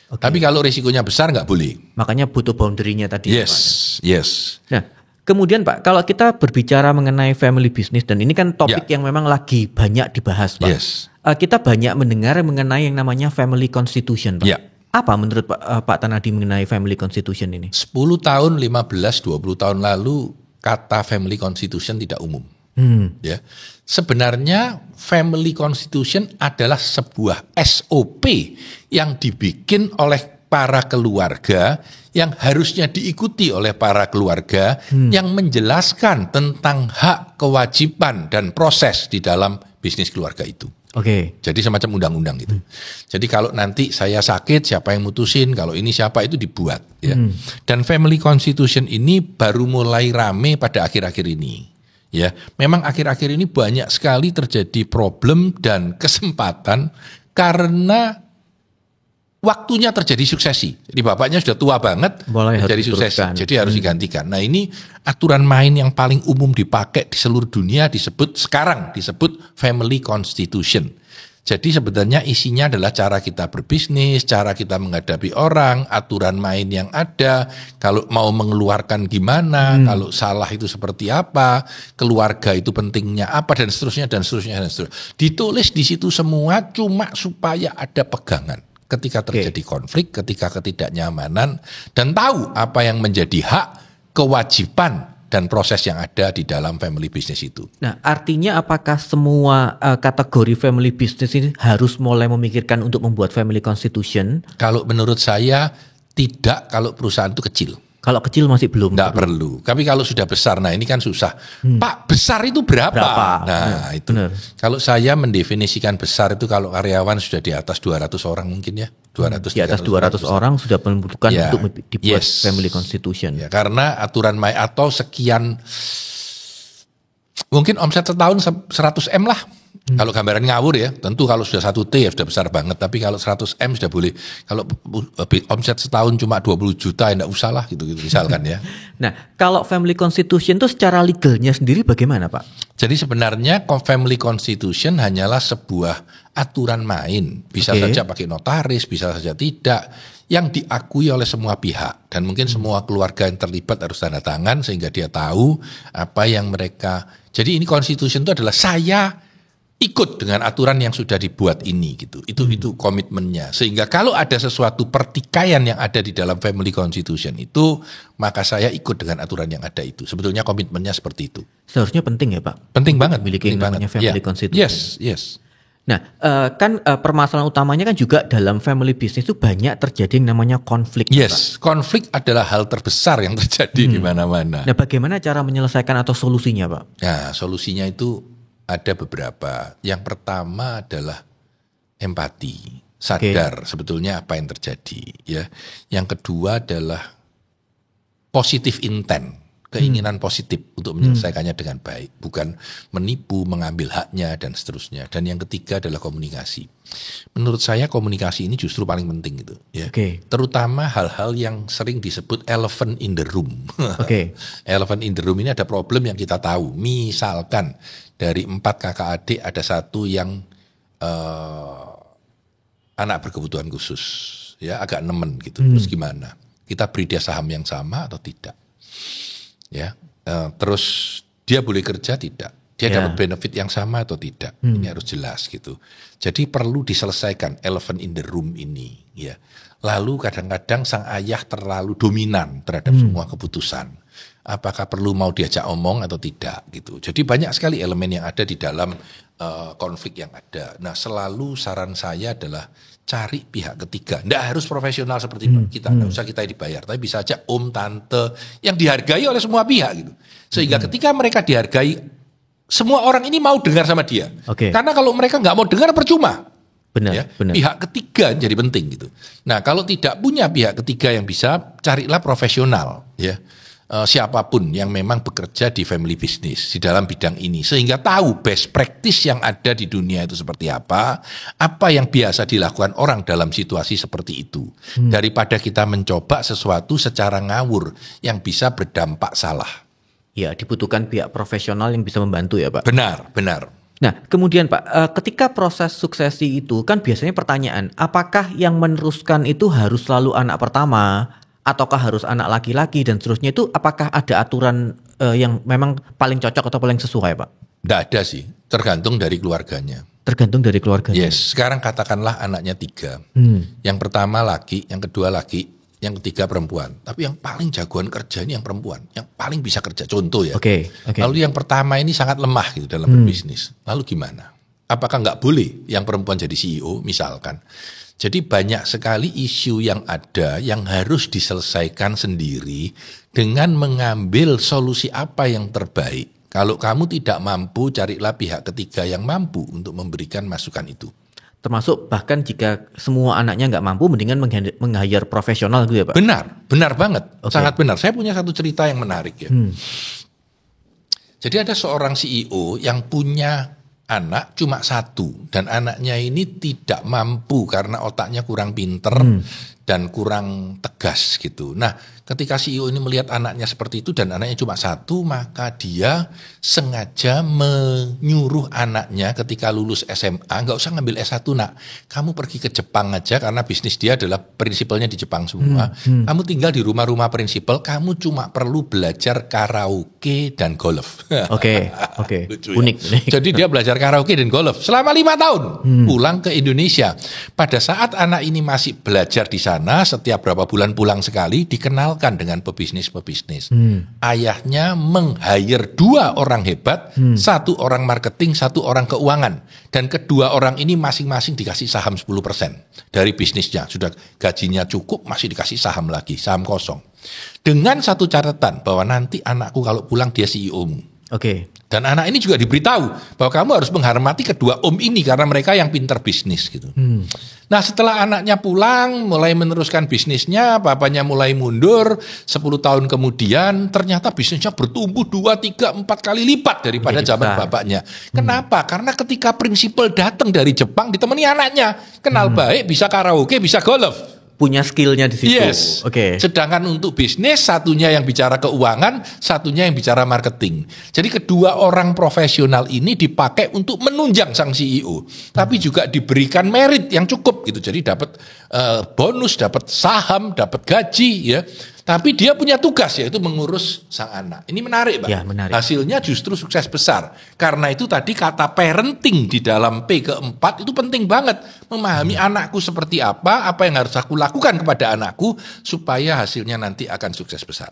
Oke.
Tapi kalau risikonya besar nggak boleh.
Makanya butuh boundary-nya tadi.
Yes,
Pak.
yes.
Nah, kemudian Pak, kalau kita berbicara mengenai family business dan ini kan topik yang memang lagi banyak dibahas Pak.
Yes.
Kita banyak mendengar mengenai yang namanya family constitution Pak.
Ya.
Apa menurut Pak Tanadi mengenai family constitution ini?
10 tahun, 15, 20 tahun lalu kata family constitution tidak umum. Ya. Sebenarnya family constitution adalah sebuah SOP yang dibikin oleh para keluarga yang harusnya diikuti oleh para keluarga yang menjelaskan tentang hak, kewajiban dan proses di dalam bisnis keluarga itu.
Oke.
Jadi semacam undang-undang gitu. Jadi kalau nanti saya sakit, siapa yang mutusin, kalau ini siapa itu dibuat. Ya. Dan family constitution ini baru mulai rame pada akhir-akhir ini. Ya, memang akhir-akhir ini banyak sekali terjadi problem dan kesempatan karena waktunya terjadi suksesi. Jadi bapaknya sudah tua banget, jadi suksesi. Jadi harus digantikan. Nah ini aturan main yang paling umum dipakai di seluruh dunia disebut family constitution. Jadi sebenarnya isinya adalah cara kita berbisnis, cara kita menghadapi orang, aturan main yang ada, kalau mau mengeluarkan gimana, kalau salah itu seperti apa, keluarga itu pentingnya apa, dan seterusnya, dan seterusnya, dan seterusnya. Ditulis di situ semua cuma supaya ada pegangan. Ketika terjadi konflik, ketika ketidaknyamanan, dan tahu apa yang menjadi hak, kewajiban, dan proses yang ada di dalam family business itu.
Nah, artinya apakah semua kategori family business ini harus mulai memikirkan untuk membuat family constitution?
Kalau menurut saya tidak, kalau perusahaan itu kecil.
Kalau kecil masih belum.
Tidak perlu. Tapi kalau sudah besar, nah ini kan susah. Pak, besar itu berapa? Nah itu. Benar. Kalau saya mendefinisikan besar itu kalau karyawan sudah di atas 200 orang mungkin ya. 200,
di atas 200 orang sudah membutuhkan untuk dibuat family constitution.
Ya, karena aturan main atau sekian, mungkin omset setahun 100 M lah. Kalau gambaran ngawur ya, tentu kalau sudah 1 T ya sudah besar banget. Tapi kalau 100 M sudah boleh. Kalau omset setahun cuma 20 juta ya enggak usah lah gitu misalkan ya.
Nah kalau family constitution itu secara legalnya sendiri bagaimana Pak?
Jadi sebenarnya family constitution hanyalah sebuah aturan main. Bisa saja pakai notaris, bisa saja tidak. Yang diakui oleh semua pihak. Dan mungkin semua keluarga yang terlibat harus tanda tangan sehingga dia tahu apa yang mereka. Jadi ini constitution itu adalah saya ikut dengan aturan yang sudah dibuat ini gitu. Itu komitmennya. Sehingga kalau ada sesuatu pertikaian yang ada di dalam family constitution itu, maka saya ikut dengan aturan yang ada itu. Sebetulnya komitmennya seperti itu.
Seharusnya penting ya Pak.
Penting banget.
Memiliki namanya family constitution.
Yes.
Nah, kan permasalahan utamanya kan juga dalam family business itu banyak terjadi yang namanya konflik.
Yes, Pak. Konflik adalah hal terbesar yang terjadi di mana-mana.
Nah, bagaimana cara menyelesaikan atau solusinya Pak?
Nah, solusinya itu ada beberapa. Yang pertama adalah empati, sadar sebetulnya apa yang terjadi. Ya. Yang kedua adalah positive intent, keinginan positif untuk menyelesaikannya dengan baik, bukan menipu, mengambil haknya dan seterusnya. Dan yang ketiga adalah komunikasi. Menurut saya komunikasi ini justru paling penting gitu. Ya. Terutama hal-hal yang sering disebut elephant in the room. Elephant in the room ini ada problem yang kita tahu. Misalkan dari 4 kakak adik ada 1 yang anak berkebutuhan khusus, ya agak nemen gitu. Terus gimana? Kita beri dia saham yang sama atau tidak? Ya, terus dia boleh kerja tidak? Dia dapat benefit yang sama atau tidak? Ini harus jelas gitu. Jadi perlu diselesaikan elephant in the room ini. Ya. Lalu kadang-kadang sang ayah terlalu dominan terhadap semua keputusan. Apakah perlu mau diajak omong atau tidak gitu. Jadi banyak sekali elemen yang ada di dalam konflik yang ada. Nah selalu saran saya adalah cari pihak ketiga. Nggak harus profesional seperti kita, nggak usah kita dibayar. Tapi bisa aja om, tante yang dihargai oleh semua pihak gitu. Sehingga ketika mereka dihargai, semua orang ini mau dengar sama dia. Karena kalau mereka nggak mau dengar percuma.
Benar.
Pihak ketiga jadi penting gitu. Nah kalau tidak punya pihak ketiga yang bisa, carilah profesional ya. siapapun yang memang bekerja di family business di dalam bidang ini, sehingga tahu best practice yang ada di dunia itu seperti apa yang biasa dilakukan orang dalam situasi seperti itu, daripada kita mencoba sesuatu secara ngawur yang bisa berdampak salah.
Ya, dibutuhkan pihak profesional yang bisa membantu ya Pak.
Benar.
Nah, kemudian Pak, ketika proses suksesi itu kan biasanya pertanyaan, apakah yang meneruskan itu harus selalu anak pertama, ataukah harus anak laki-laki dan seterusnya, itu apakah ada aturan yang memang paling cocok atau paling sesuai Pak?
Tidak ada sih, tergantung dari keluarganya.
Tergantung dari keluarganya?
Yes, sekarang katakanlah anaknya 3. Yang pertama laki, yang kedua laki, yang ketiga perempuan. Tapi yang paling jagoan kerja ini yang perempuan, yang paling bisa kerja, contoh ya.
Oke.
Lalu yang pertama ini sangat lemah gitu dalam berbisnis. Lalu gimana? Apakah nggak boleh yang perempuan jadi CEO misalkan? Jadi banyak sekali isu yang ada yang harus diselesaikan sendiri dengan mengambil solusi apa yang terbaik. Kalau kamu tidak mampu, carilah pihak ketiga yang mampu untuk memberikan masukan itu.
Termasuk bahkan jika semua anaknya nggak mampu, mendingan meng-hire profesional gitu ya Pak?
Benar banget,
Okay.
Sangat benar. Saya punya satu cerita yang menarik ya. Jadi ada seorang CEO yang punya anak cuma 1 dan anaknya ini tidak mampu karena otaknya kurang pinter dan kurang tegas gitu. Nah, ketika CEO ini melihat anaknya seperti itu dan anaknya cuma 1, maka dia sengaja menyuruh anaknya ketika lulus SMA, nggak usah ngambil S1 nak, kamu pergi ke Jepang aja karena bisnis dia adalah prinsipalnya di Jepang semua. Kamu tinggal di rumah-rumah prinsipal, kamu cuma perlu belajar karaoke dan golf.
Oke.
Lucu ya?
Unik.
Jadi dia belajar karaoke dan golf selama 5 tahun, pulang ke Indonesia. Pada saat anak ini masih belajar di sana, setiap berapa bulan pulang sekali, dikenalkan dengan pebisnis-pebisnis. Ayahnya meng-hire 2 orang hebat, 1 orang marketing, 1 orang keuangan. Dan kedua orang ini masing-masing dikasih saham 10% dari bisnisnya. Sudah gajinya cukup, masih dikasih saham lagi, saham kosong. Dengan satu catatan, bahwa nanti anakku kalau pulang dia CEO-mu.
Oke.
Dan anak ini juga diberitahu bahwa kamu harus menghormati kedua om ini karena mereka yang pintar bisnis gitu. Nah, setelah anaknya pulang mulai meneruskan bisnisnya, bapaknya mulai mundur, 10 tahun kemudian ternyata bisnisnya bertumbuh 2, 3, 4 kali lipat daripada
Menjadi
zaman
besar.
bapaknya. Kenapa? Karena ketika prinsipal datang dari Jepang ditemani anaknya, kenal baik, bisa karaoke, bisa golf.
Punya skillnya di situ.
Yes.
Oke.
Sedangkan untuk bisnis, satunya yang bicara keuangan, satunya yang bicara marketing. Jadi kedua orang profesional ini dipakai untuk menunjang sang CEO, tapi juga diberikan merit yang cukup gitu. Jadi dapat bonus, dapat saham, dapat gaji ya. Tapi dia punya tugas yaitu mengurus sang anak. Ini menarik, Pak.
Ya, menarik.
Hasilnya justru sukses besar. Karena itu tadi kata parenting di dalam P keempat itu penting banget. Memahami anakku seperti apa yang harus aku lakukan kepada anakku supaya hasilnya nanti akan sukses besar.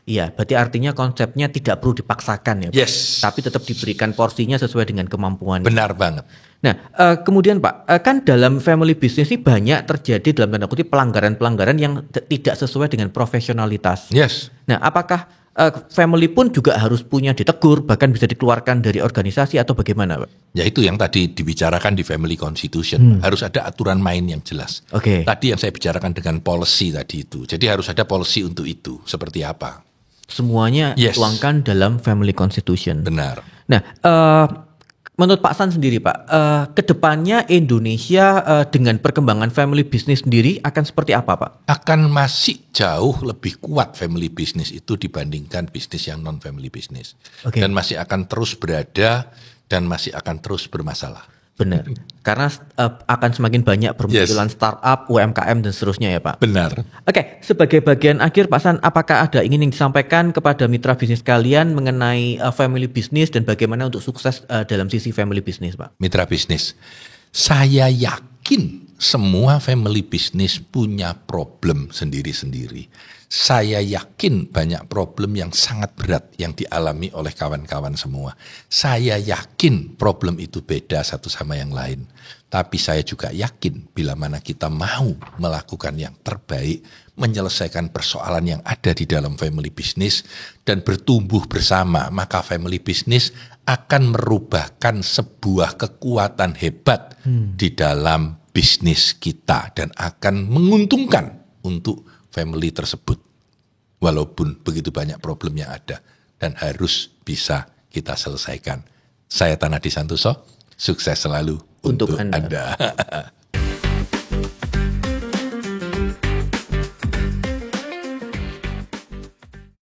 Iya, berarti artinya konsepnya tidak perlu dipaksakan ya Pak?
Yes.
Tapi tetap diberikan porsinya sesuai dengan kemampuan.
Benar banget.
Nah, kemudian Pak, kan dalam family business ini banyak terjadi dalam tanda kutip pelanggaran-pelanggaran yang tidak sesuai dengan profesionalitas.
Yes.
Nah, apakah family pun juga harus punya ditegur, bahkan bisa dikeluarkan dari organisasi atau bagaimana Pak?
Ya itu yang tadi dibicarakan di Family Constitution. Harus ada aturan main yang jelas.
Oke.
Tadi yang saya bicarakan dengan policy tadi itu. Jadi harus ada policy untuk itu. Seperti apa?
Semuanya
Yes.
dituangkan dalam family constitution.
Benar.
Nah, menurut Pak San sendiri Pak, kedepannya Indonesia dengan perkembangan family business sendiri akan seperti apa Pak?
Akan masih jauh lebih kuat family business itu dibandingkan bisnis yang non-family business.
Oke.
Dan masih akan terus berada dan masih akan terus bermasalah.
Benar. Karena akan semakin banyak bermunculan startup, UMKM dan seterusnya ya Pak.
Benar.
Oke, sebagai bagian akhir Pak San, apakah ada ingin yang disampaikan kepada mitra bisnis kalian mengenai family business dan bagaimana untuk sukses dalam sisi family business Pak?
Mitra bisnis, saya yakin semua family business punya problem sendiri-sendiri. Saya yakin banyak problem yang sangat berat yang dialami oleh kawan-kawan semua. Saya yakin problem itu beda satu sama yang lain. Tapi saya juga yakin bila mana kita mau melakukan yang terbaik, menyelesaikan persoalan yang ada di dalam family business dan bertumbuh bersama, maka family business akan merubahkan sebuah kekuatan hebat di dalam bisnis kita dan akan menguntungkan untuk family tersebut. walaupun begitu banyak problem yang ada dan harus bisa kita selesaikan. Saya Tanadi Santoso, sukses selalu untuk Anda.